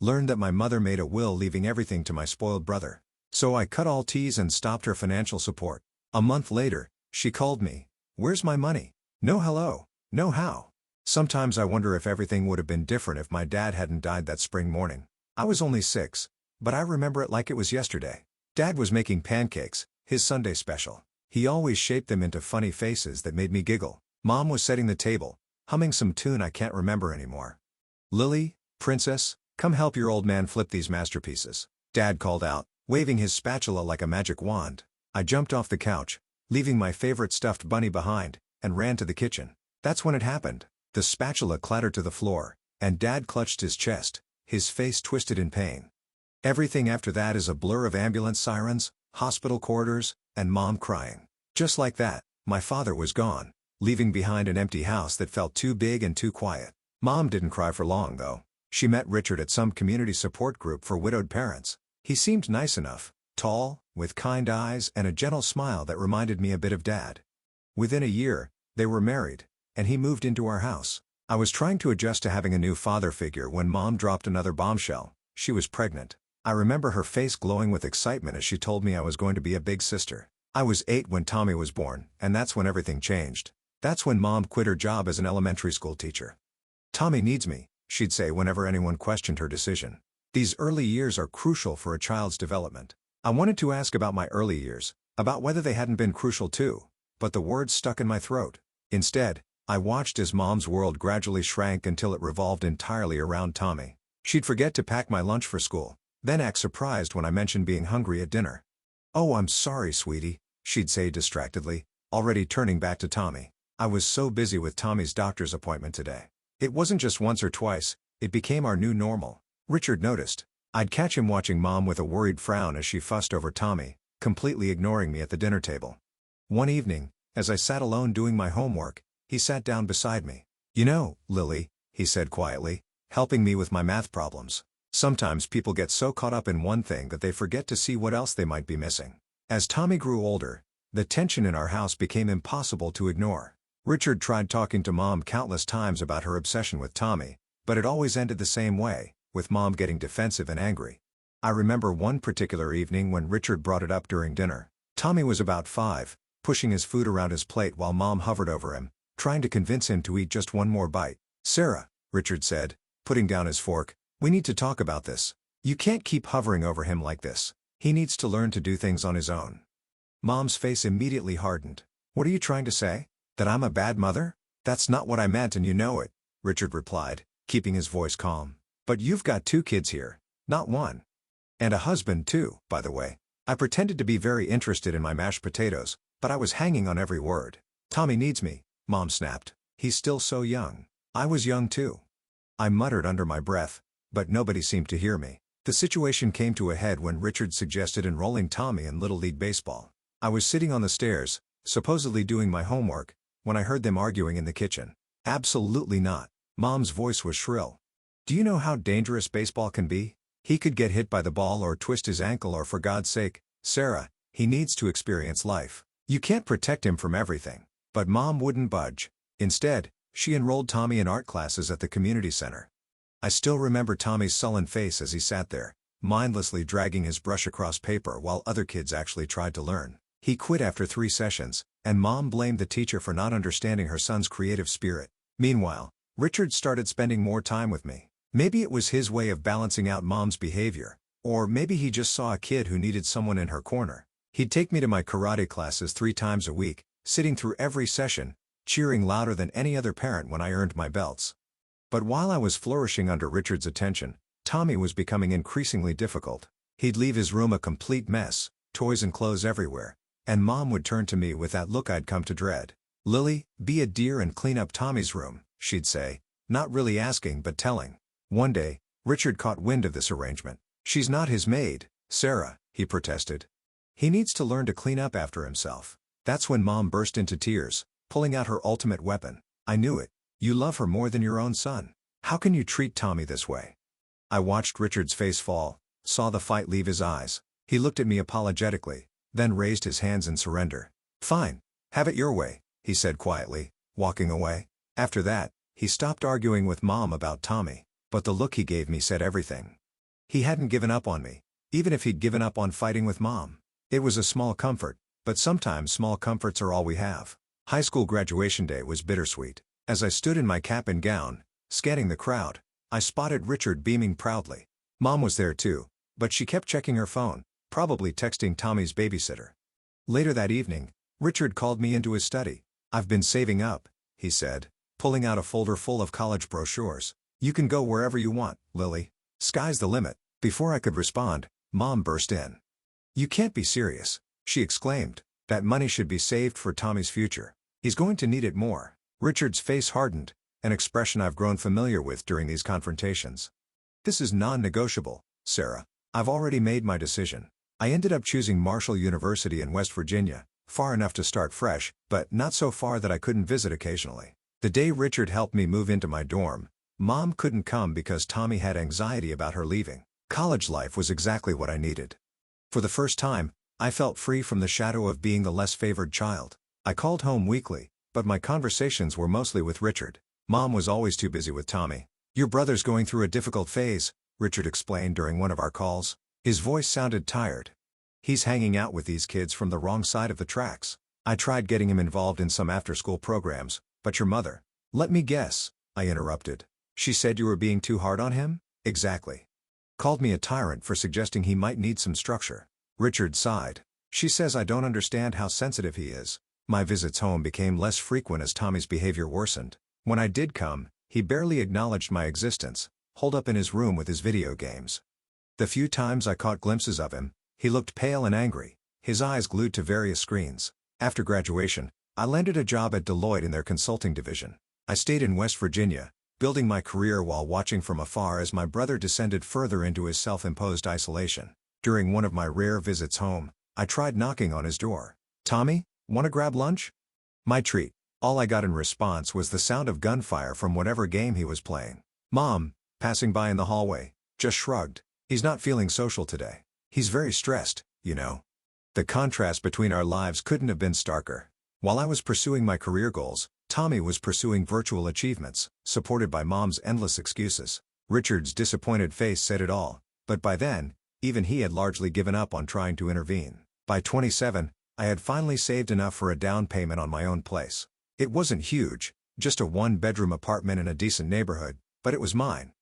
Learned that my mother made a will leaving everything to my spoiled brother. So I cut all ties and stopped her financial support. A month later, she called me. Where's my money? No hello. No how. Sometimes I wonder if everything would have been different if my dad hadn't died that spring morning. I was only 6, but I remember it like it was yesterday. Dad was making pancakes, his Sunday special. He always shaped them into funny faces that made me giggle. Mom was setting the table, humming some tune I can't remember anymore. Lily, princess, come help your old man flip these masterpieces, Dad called out, waving his spatula like a magic wand. I jumped off the couch, leaving my favorite stuffed bunny behind, and ran to the kitchen. That's when it happened. The spatula clattered to the floor, and Dad clutched his chest, his face twisted in pain. Everything after that is a blur of ambulance sirens, hospital corridors, and Mom crying. Just like that, my father was gone, leaving behind an empty house that felt too big and too quiet. Mom didn't cry for long though. She met Richard at some community support group for widowed parents. He seemed nice enough, tall, with kind eyes and a gentle smile that reminded me a bit of Dad. Within a year, they were married, and he moved into our house. I was trying to adjust to having a new father figure when Mom dropped another bombshell. She was pregnant. I remember her face glowing with excitement as she told me I was going to be a big sister. I was 8 when Tommy was born, and that's when everything changed. That's when Mom quit her job as an elementary school teacher. Tommy needs me, she'd say whenever anyone questioned her decision. These early years are crucial for a child's development. I wanted to ask about my early years, about whether they hadn't been crucial too, but the words stuck in my throat. Instead, I watched as Mom's world gradually shrank until it revolved entirely around Tommy. She'd forget to pack my lunch for school, then act surprised when I mentioned being hungry at dinner. "Oh, I'm sorry, sweetie," she'd say distractedly, already turning back to Tommy. I was so busy with Tommy's doctor's appointment today. It wasn't just once or twice, it became our new normal. Richard noticed. I'd catch him watching Mom with a worried frown as she fussed over Tommy, completely ignoring me at the dinner table. One evening, as I sat alone doing my homework, he sat down beside me. "You know, Lily," he said quietly, helping me with my math problems, "sometimes people get so caught up in one thing that they forget to see what else they might be missing." As Tommy grew older, the tension in our house became impossible to ignore. Richard tried talking to Mom countless times about her obsession with Tommy, but it always ended the same way, with Mom getting defensive and angry. I remember one particular evening when Richard brought it up during dinner. Tommy was about 5, pushing his food around his plate while Mom hovered over him, trying to convince him to eat just one more bite. "Sarah," Richard said, putting down his fork, "we need to talk about this. You can't keep hovering over him like this. He needs to learn to do things on his own." Mom's face immediately hardened. "What are you trying to say? That I'm a bad mother?" "That's not what I meant and you know it," Richard replied, keeping his voice calm. "But you've got 2 kids here, not 1. And a husband too, by the way." I pretended to be very interested in my mashed potatoes, but I was hanging on every word. "Tommy needs me," Mom snapped. "He's still so young." I was young too. I muttered under my breath, but nobody seemed to hear me. The situation came to a head when Richard suggested enrolling Tommy in Little League Baseball. I was sitting on the stairs, supposedly doing my homework, when I heard them arguing in the kitchen. "Absolutely not." Mom's voice was shrill. "Do you know how dangerous baseball can be? He could get hit by the ball or twist his ankle or for God's sake, Sarah, he needs to experience life. You can't protect him from everything." But Mom wouldn't budge. Instead, she enrolled Tommy in art classes at the community center. I still remember Tommy's sullen face as he sat there, mindlessly dragging his brush across paper while other kids actually tried to learn. He quit after 3 sessions, and Mom blamed the teacher for not understanding her son's creative spirit. Meanwhile, Richard started spending more time with me. Maybe it was his way of balancing out Mom's behavior, or maybe he just saw a kid who needed someone in her corner. He'd take me to my karate classes 3 times a week, sitting through every session, cheering louder than any other parent when I earned my belts. But while I was flourishing under Richard's attention, Tommy was becoming increasingly difficult. He'd leave his room a complete mess, toys and clothes everywhere, and Mom would turn to me with that look I'd come to dread. "Lily, be a dear and clean up Tommy's room," she'd say, not really asking but telling. One day, Richard caught wind of this arrangement. "She's not his maid, Sarah," he protested. "He needs to learn to clean up after himself." That's when Mom burst into tears, pulling out her ultimate weapon. "I knew it. You love her more than your own son. How can you treat Tommy this way?" I watched Richard's face fall, saw the fight leave his eyes. He looked at me apologetically, then raised his hands in surrender. "Fine. Have it your way," he said quietly, walking away. After that, he stopped arguing with Mom about Tommy, but the look he gave me said everything. He hadn't given up on me, even if he'd given up on fighting with Mom. It was a small comfort, but sometimes small comforts are all we have. High school graduation day was bittersweet. As I stood in my cap and gown, scanning the crowd, I spotted Richard beaming proudly. Mom was there too, but she kept checking her phone, probably texting Tommy's babysitter. Later that evening, Richard called me into his study. "I've been saving up," he said, pulling out a folder full of college brochures. "You can go wherever you want, Lily. Sky's the limit." Before I could respond, Mom burst in. "You can't be serious," she exclaimed. "That money should be saved for Tommy's future. He's going to need it more." Richard's face hardened, an expression I've grown familiar with during these confrontations. "This is non-negotiable, Sarah. I've already made my decision. I ended up choosing Marshall University in West Virginia, far enough to start fresh, but not so far that I couldn't visit occasionally." The day Richard helped me move into my dorm, Mom couldn't come because Tommy had anxiety about her leaving. College life was exactly what I needed. For the first time, I felt free from the shadow of being the less favored child. I called home weekly, but my conversations were mostly with Richard. Mom was always too busy with Tommy. "Your brother's going through a difficult phase," Richard explained during one of our calls. His voice sounded tired. "He's hanging out with these kids from the wrong side of the tracks. I tried getting him involved in some after-school programs, but your mother—" "Let me guess," I interrupted. "She said you were being too hard on him?" "Exactly. Called me a tyrant for suggesting he might need some structure." Richard sighed. "She says I don't understand how sensitive he is." My visits home became less frequent as Tommy's behavior worsened. When I did come, he barely acknowledged my existence, holed up in his room with his video games. The few times I caught glimpses of him, he looked pale and angry, his eyes glued to various screens. After graduation, I landed a job at Deloitte in their consulting division. I stayed in West Virginia, building my career while watching from afar as my brother descended further into his self-imposed isolation. During one of my rare visits home, I tried knocking on his door. "Tommy, want to grab lunch?" My treat. All I got in response was the sound of gunfire from whatever game he was playing. Mom, passing by in the hallway, just shrugged. "He's not feeling social today. He's very stressed, you know." The contrast between our lives couldn't have been starker. While I was pursuing my career goals, Tommy was pursuing virtual achievements, supported by Mom's endless excuses. Richard's disappointed face said it all, but by then, even he had largely given up on trying to intervene. By 27, I had finally saved enough for a down payment on my own place. It wasn't huge, just a one-bedroom apartment in a decent neighborhood, but it was mine.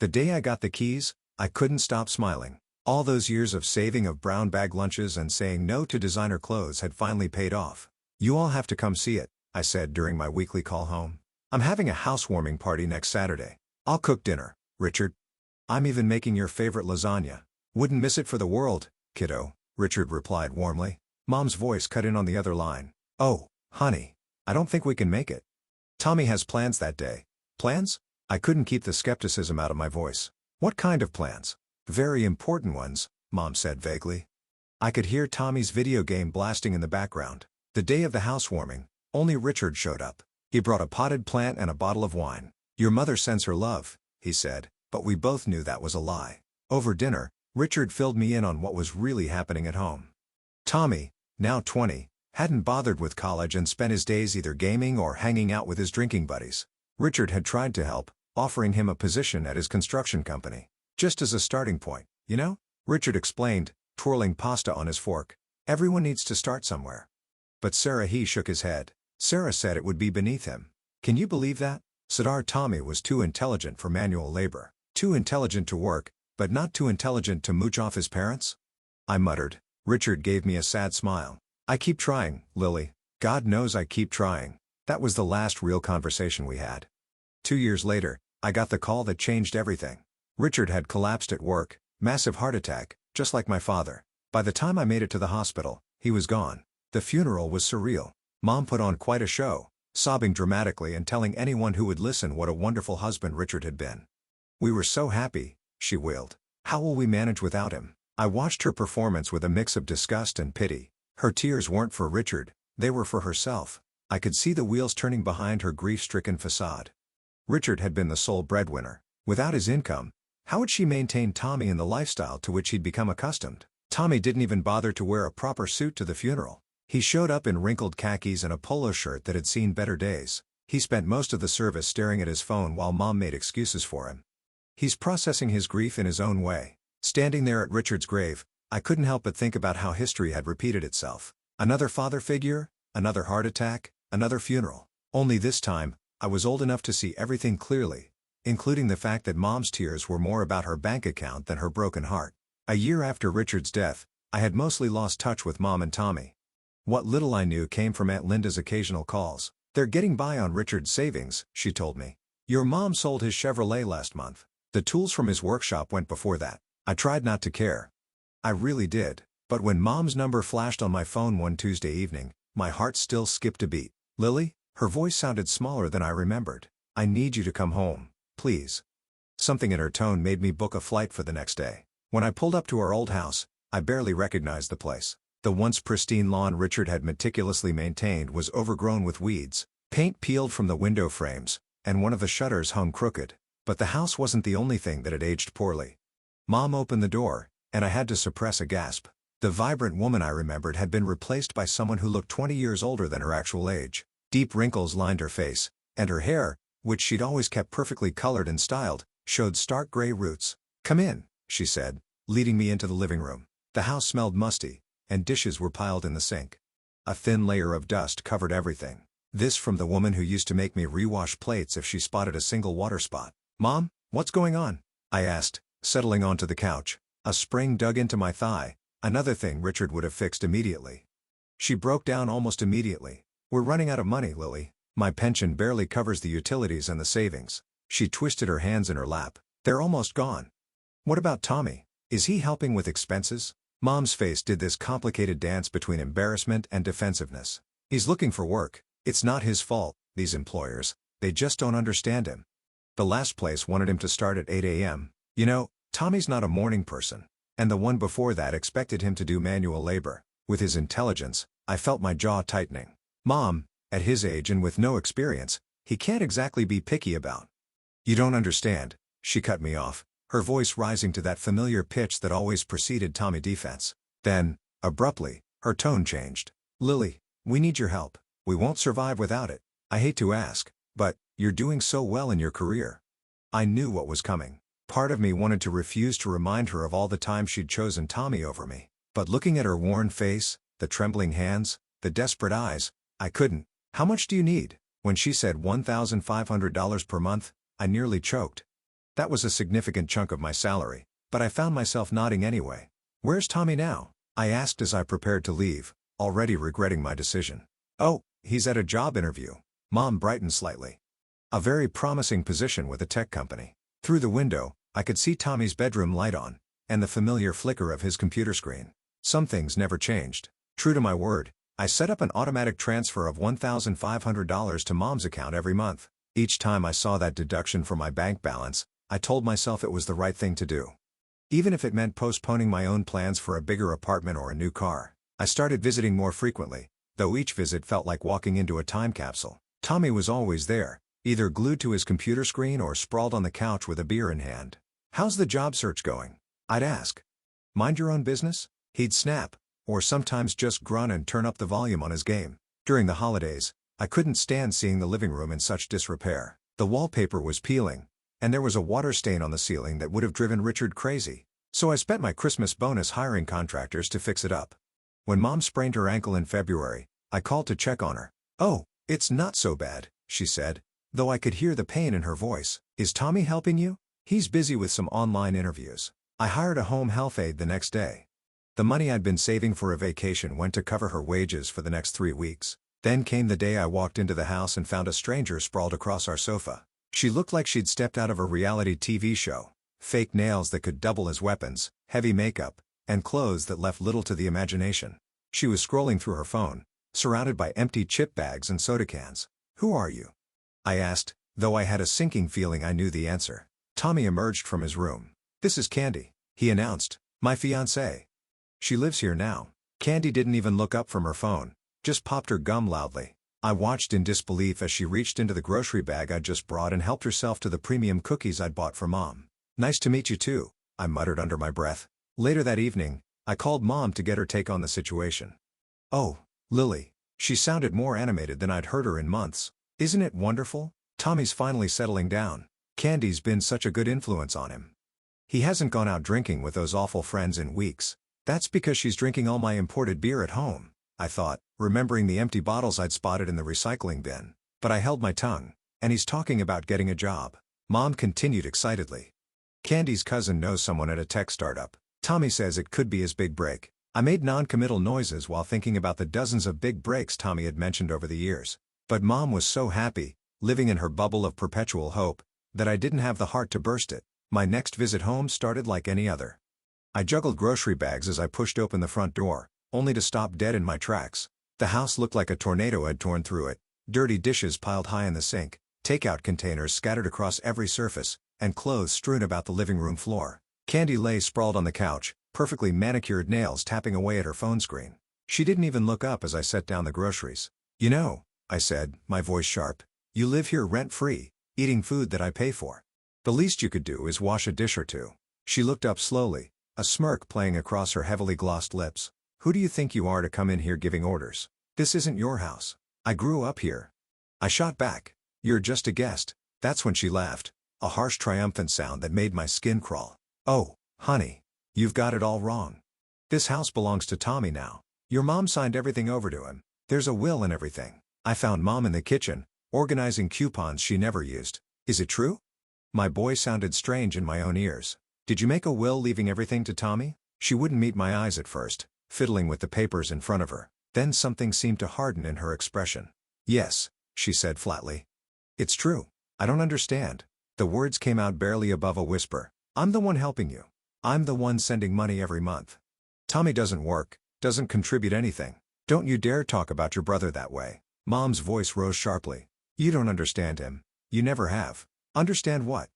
The day I got the keys, I couldn't stop smiling. All those years of saving of brown bag lunches and saying no to designer clothes had finally paid off. "You all have to come see it," I said during my weekly call home. "I'm having a housewarming party next Saturday. I'll cook dinner, Richard. I'm even making your favorite lasagna. Wouldn't miss it for the world, kiddo," Richard replied warmly. Mom's voice cut in on the other line. "Oh, honey, I don't think we can make it. Tommy has plans that day." "Plans?" I couldn't keep the skepticism out of my voice. "What kind of plans?" "Very important ones," Mom said vaguely. I could hear Tommy's video game blasting in the background. The day of the housewarming, only Richard showed up. He brought a potted plant and a bottle of wine. "Your mother sends her love," he said, but we both knew that was a lie. Over dinner, Richard filled me in on what was really happening at home. Tommy, now 20, hadn't bothered with college and spent his days either gaming or hanging out with his drinking buddies. Richard had tried to help, offering him a position at his construction company. "Just as a starting point, you know?" Richard explained, twirling pasta on his fork. "Everyone needs to start somewhere." "But Sarah," he shook his head. "Sarah said it would be beneath him." Can you believe that? Sadar Tommy was too intelligent for manual labor. Too intelligent to work, but not too intelligent to mooch off his parents? I muttered. Richard gave me a sad smile. "I keep trying, Lily. God knows I keep trying." That was the last real conversation we had. 2 years later, I got the call that changed everything. Richard had collapsed at work, massive heart attack, just like my father. By the time I made it to the hospital, he was gone. The funeral was surreal. Mom put on quite a show, sobbing dramatically and telling anyone who would listen what a wonderful husband Richard had been. "We were so happy," she wailed. "How will we manage without him?" I watched her performance with a mix of disgust and pity. Her tears weren't for Richard, they were for herself. I could see the wheels turning behind her grief-stricken facade. Richard had been the sole breadwinner. Without his income, how would she maintain Tommy and the lifestyle to which he'd become accustomed? Tommy didn't even bother to wear a proper suit to the funeral. He showed up in wrinkled khakis and a polo shirt that had seen better days. He spent most of the service staring at his phone while Mom made excuses for him. "He's processing his grief in his own way," Standing there at Richard's grave, I couldn't help but think about how history had repeated itself. Another father figure, another heart attack, another funeral. Only this time, I was old enough to see everything clearly, including the fact that Mom's tears were more about her bank account than her broken heart. A year after Richard's death, I had mostly lost touch with Mom and Tommy. What little I knew came from Aunt Linda's occasional calls. "They're getting by on Richard's savings," she told me. "Your mom sold his Chevrolet last month. The tools from his workshop went before that." I tried not to care. I really did. But when Mom's number flashed on my phone one Tuesday evening, my heart still skipped a beat. "Lily?" Her voice sounded smaller than I remembered. "I need you to come home, please." Something in her tone made me book a flight for the next day. When I pulled up to our old house, I barely recognized the place. The once pristine lawn Richard had meticulously maintained was overgrown with weeds, paint peeled from the window frames, and one of the shutters hung crooked. But the house wasn't the only thing that had aged poorly. Mom opened the door, and I had to suppress a gasp. The vibrant woman I remembered had been replaced by someone who looked 20 years older than her actual age. Deep wrinkles lined her face, and her hair, which she'd always kept perfectly colored and styled, showed stark gray roots. "Come in," she said, leading me into the living room. The house smelled musty, and dishes were piled in the sink. A thin layer of dust covered everything. This from the woman who used to make me rewash plates if she spotted a single water spot. "Mom, what's going on?" I asked, settling onto the couch. A spring dug into my thigh, another thing Richard would have fixed immediately. She broke down almost immediately. "We're running out of money, Lily. My pension barely covers the utilities and the savings." She twisted her hands in her lap. "They're almost gone." "What about Tommy? Is he helping with expenses?" Mom's face did this complicated dance between embarrassment and defensiveness. "He's looking for work. It's not his fault, these employers. They just don't understand him. The last place wanted him to start at 8 a.m. You know, Tommy's not a morning person. And the one before that expected him to do manual labor." With his intelligence, I felt my jaw tightening. "Mom, at his age and with no experience, he can't exactly be picky about." "You don't understand," she cut me off, her voice rising to that familiar pitch that always preceded Tommy defense. Then, abruptly, her tone changed. "Lily, we need your help. We won't survive without it. I hate to ask, but you're doing so well in your career." I knew what was coming. Part of me wanted to refuse to remind her of all the times she'd chosen Tommy over me. But looking at her worn face, the trembling hands, the desperate eyes, I couldn't. "How much do you need?" When she said $1,500 per month, I nearly choked. That was a significant chunk of my salary, but I found myself nodding anyway. "Where's Tommy now?" I asked as I prepared to leave, already regretting my decision. "Oh, he's at a job interview." Mom brightened slightly. "A very promising position with a tech company." Through the window, I could see Tommy's bedroom light on, and the familiar flicker of his computer screen. Some things never changed. True to my word, I set up an automatic transfer of $1,500 to Mom's account every month. Each time I saw that deduction from my bank balance, I told myself it was the right thing to do. Even if it meant postponing my own plans for a bigger apartment or a new car. I started visiting more frequently, though each visit felt like walking into a time capsule. Tommy was always there, either glued to his computer screen or sprawled on the couch with a beer in hand. "How's the job search going?" I'd ask. "Mind your own business?" He'd snap, or sometimes just grunt and turn up the volume on his game. During the holidays, I couldn't stand seeing the living room in such disrepair. The wallpaper was peeling, and there was a water stain on the ceiling that would have driven Richard crazy. So I spent my Christmas bonus hiring contractors to fix it up. When Mom sprained her ankle in February, I called to check on her. "Oh, it's not so bad," she said, though I could hear the pain in her voice. "Is Tommy helping you?" "He's busy with some online interviews." I hired a home health aide the next day. The money I'd been saving for a vacation went to cover her wages for the next 3 weeks. Then came the day I walked into the house and found a stranger sprawled across our sofa. She looked like she'd stepped out of a reality TV show. Fake nails that could double as weapons, heavy makeup, and clothes that left little to the imagination. She was scrolling through her phone, surrounded by empty chip bags and soda cans. "Who are you?" I asked, though I had a sinking feeling I knew the answer. Tommy emerged from his room. "This is Candy," he announced, "my fiancée. She lives here now." Candy didn't even look up from her phone, just popped her gum loudly. I watched in disbelief as she reached into the grocery bag I'd just brought and helped herself to the premium cookies I'd bought for Mom. "Nice to meet you too," I muttered under my breath. Later that evening, I called Mom to get her take on the situation. "Oh, Lily." She sounded more animated than I'd heard her in months. "Isn't it wonderful? Tommy's finally settling down. Candy's been such a good influence on him." He hasn't gone out drinking with those awful friends in weeks. That's because she's drinking all my imported beer at home, I thought, remembering the empty bottles I'd spotted in the recycling bin. But I held my tongue. And he's talking about getting a job. Mom continued excitedly. Candy's cousin knows someone at a tech startup. Tommy says it could be his big break. I made non-committal noises while thinking about the dozens of big breaks Tommy had mentioned over the years. But Mom was so happy, living in her bubble of perpetual hope, that I didn't have the heart to burst it. My next visit home started like any other. I juggled grocery bags as I pushed open the front door, only to stop dead in my tracks. The house looked like a tornado had torn through it, dirty dishes piled high in the sink, takeout containers scattered across every surface, and clothes strewn about the living room floor. Candy lay sprawled on the couch, perfectly manicured nails tapping away at her phone screen. She didn't even look up as I set down the groceries. "You know," I said, my voice sharp, "you live here rent-free, eating food that I pay for. The least you could do is wash a dish or two." She looked up slowly, a smirk playing across her heavily glossed lips. "Who do you think you are to come in here giving orders? This isn't your house. I grew up here." I shot back, "You're just a guest." That's when she laughed, a harsh triumphant sound that made my skin crawl. "Oh, honey, you've got it all wrong. This house belongs to Tommy now. Your mom signed everything over to him. There's a will and everything." I found Mom in the kitchen, organizing coupons she never used. "Is it true?" My boy sounded strange in my own ears. "Did you make a will leaving everything to Tommy?" She wouldn't meet my eyes at first, fiddling with the papers in front of her. Then something seemed to harden in her expression. "Yes," she said flatly. "It's true. I don't understand." The words came out barely above a whisper. "I'm the one helping you. I'm the one sending money every month. Tommy doesn't work, doesn't contribute anything. Don't you dare talk about your brother that way." Mom's voice rose sharply. "You don't understand him. You never have." "Understand what?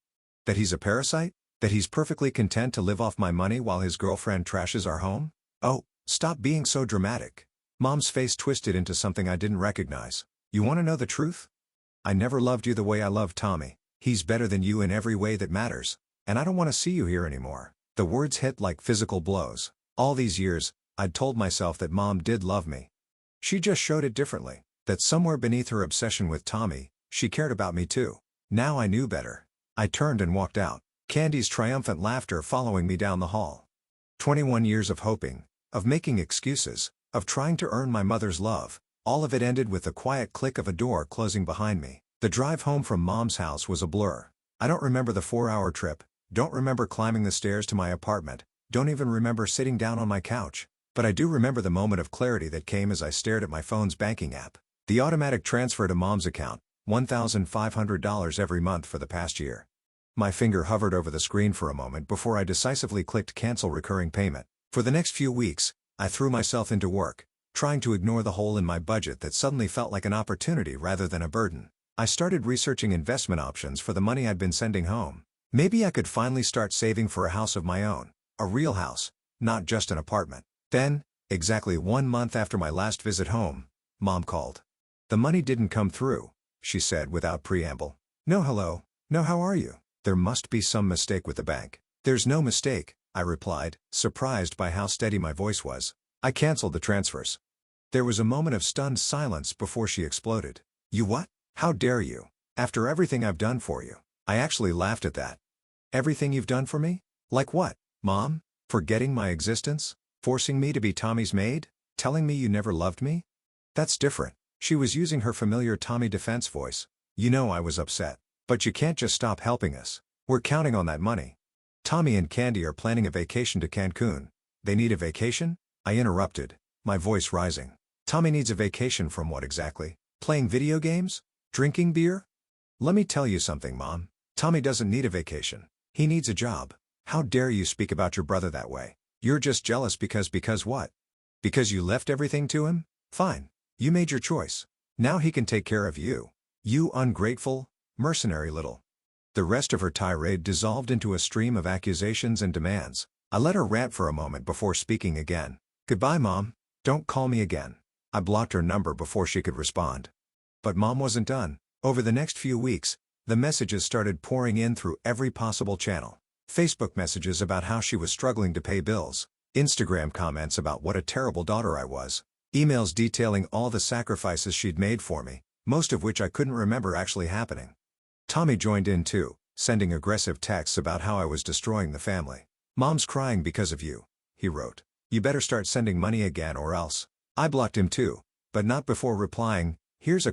That he's a parasite? That he's perfectly content to live off my money while his girlfriend trashes our home?" "Oh, stop being so dramatic." Mom's face twisted into something I didn't recognize. "You want to know the truth? I never loved you the way I love Tommy. He's better than you in every way that matters. And I don't want to see you here anymore." The words hit like physical blows. All these years, I'd told myself that Mom did love me. She just showed it differently. That somewhere beneath her obsession with Tommy, she cared about me too. Now I knew better. I turned and walked out, Candy's triumphant laughter following me down the hall. 21 years of hoping, of making excuses, of trying to earn my mother's love, all of it ended with the quiet click of a door closing behind me. The drive home from Mom's house was a blur. I don't remember the 4-hour trip, don't remember climbing the stairs to my apartment, don't even remember sitting down on my couch. But I do remember the moment of clarity that came as I stared at my phone's banking app. The automatic transfer to Mom's account, $1,500 every month for the past year. My finger hovered over the screen for a moment before I decisively clicked cancel recurring payment. For the next few weeks, I threw myself into work, trying to ignore the hole in my budget that suddenly felt like an opportunity rather than a burden. I started researching investment options for the money I'd been sending home. Maybe I could finally start saving for a house of my own, a real house, not just an apartment. Then, exactly 1 month after my last visit home, Mom called. "The money didn't come through," she said without preamble. "No hello, no how are you? There must be some mistake with the bank." "There's no mistake," I replied, surprised by how steady my voice was. "I canceled the transfers." There was a moment of stunned silence before she exploded. "You what? How dare you? After everything I've done for you." I actually laughed at that. "Everything you've done for me? Like what, Mom? Forgetting my existence? Forcing me to be Tommy's maid? Telling me you never loved me?" "That's different." She was using her familiar Tommy defense voice. "You know I was upset. But you can't just stop helping us. We're counting on that money. Tommy and Candy are planning a vacation to Cancun." "They need a vacation?" I interrupted, my voice rising. "Tommy needs a vacation from what exactly? Playing video games? Drinking beer?" "Let me tell you something, Mom. Tommy doesn't need a vacation. He needs a job." "How dare you speak about your brother that way? You're just jealous because what? Because you left everything to him? Fine. You made your choice. Now he can take care of you. You ungrateful, mercenary little..." The rest of her tirade dissolved into a stream of accusations and demands. I let her rant for a moment before speaking again. "Goodbye, Mom. Don't call me again." I blocked her number before she could respond. But Mom wasn't done. Over the next few weeks, the messages started pouring in through every possible channel. Facebook messages about how she was struggling to pay bills. Instagram comments about what a terrible daughter I was. Emails detailing all the sacrifices she'd made for me, most of which I couldn't remember actually happening. Tommy joined in too, sending aggressive texts about how I was destroying the family. "Mom's crying because of you," he wrote. "You better start sending money again or else." I blocked him too, but not before replying, "Here's a